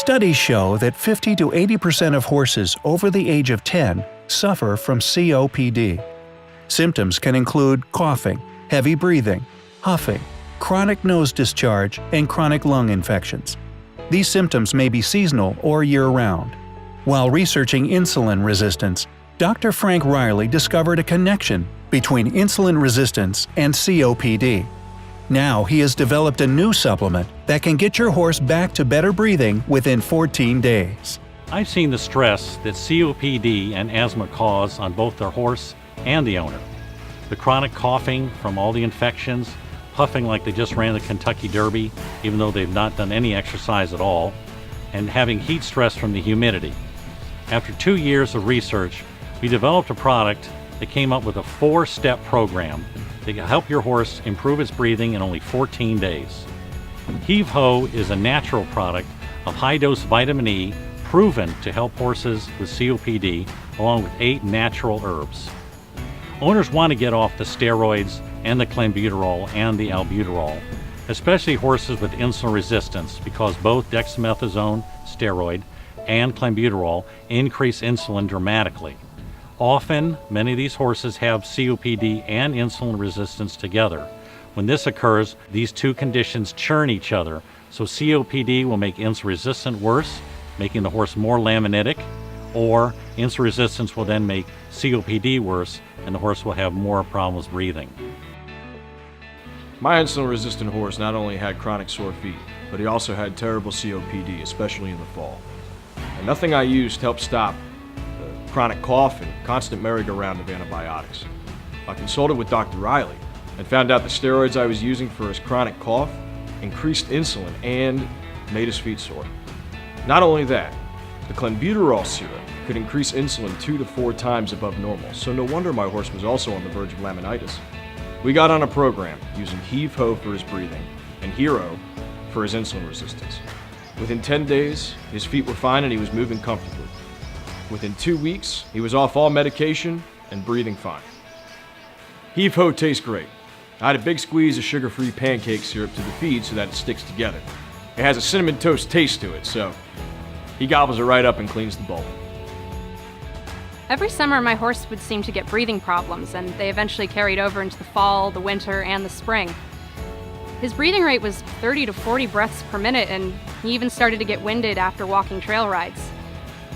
Studies show that 50 to 80% of horses over the age of 10 suffer from COPD. Symptoms can include coughing, heavy breathing, huffing, chronic nose discharge, and chronic lung infections. These symptoms may be seasonal or year-round. While researching insulin resistance, Dr. Frank Riley discovered a connection between insulin resistance and COPD. Now he has developed a new supplement that can get your horse back to better breathing within 14 days. I've seen the stress that COPD and asthma cause on both their horse and the owner. The chronic coughing from all the infections, puffing like they just ran the Kentucky Derby even though they've not done any exercise at all, and having heat stress from the humidity. After 2 years of research, we developed a product that came up with a 4-step program that can help your horse improve its breathing in only 14 days. Heave Ho is a natural product of high-dose vitamin E proven to help horses with COPD along with 8 natural herbs. Owners want to get off the steroids and the clenbuterol and the albuterol, especially horses with insulin resistance, because both dexamethasone, steroid, and clenbuterol increase insulin dramatically. Often, many of these horses have COPD and insulin resistance together. When this occurs, these two conditions churn each other, so COPD will make insulin resistance worse, making the horse more laminitic, or insulin resistance will then make COPD worse, and the horse will have more problems breathing. My insulin-resistant horse not only had chronic sore feet, but he also had terrible COPD, especially in the fall. And nothing I used helped stop the chronic cough and constant merry-go-round of antibiotics. I consulted with Dr. Riley and found out the steroids I was using for his chronic cough increased insulin and made his feet sore. Not only that, the clenbuterol syrup could increase insulin 2 to 4 times above normal, so no wonder my horse was also on the verge of laminitis. We got on a program using Heave Ho for his breathing and Hero for his insulin resistance. Within 10 days, his feet were fine and he was moving comfortably. Within 2 weeks, he was off all medication and breathing fine. Heave Ho tastes great. I had a big squeeze of sugar-free pancake syrup to the feed so that it sticks together. It has a cinnamon toast taste to it, so he gobbles it right up and cleans the bowl. Every summer, my horse would seem to get breathing problems, and they eventually carried over into the fall, the winter, and the spring. His breathing rate was 30 to 40 breaths per minute, and he even started to get winded after walking trail rides.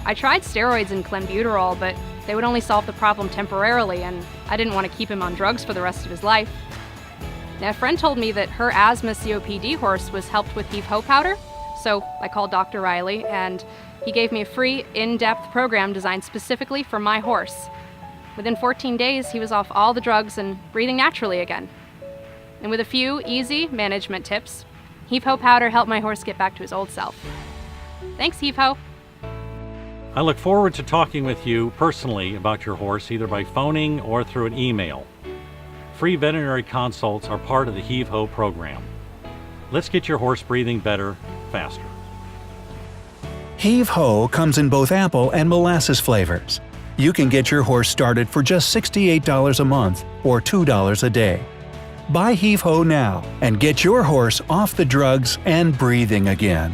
I tried steroids and clenbuterol, but they would only solve the problem temporarily, and I didn't want to keep him on drugs for the rest of his life. Now, a friend told me that her asthma COPD horse was helped with Heave Ho powder, so I called Dr. Riley, and he gave me a free, in-depth program designed specifically for my horse. Within 14 days, he was off all the drugs and breathing naturally again. And with a few easy management tips, Heave Ho powder helped my horse get back to his old self. Thanks, Heave Ho. I look forward to talking with you personally about your horse, either by phoning or through an email. Free veterinary consults are part of the Heave Ho program. Let's get your horse breathing better, faster. Heave Ho comes in both apple and molasses flavors. You can get your horse started for just $68 a month or $2 a day. Buy Heave Ho now and get your horse off the drugs and breathing again.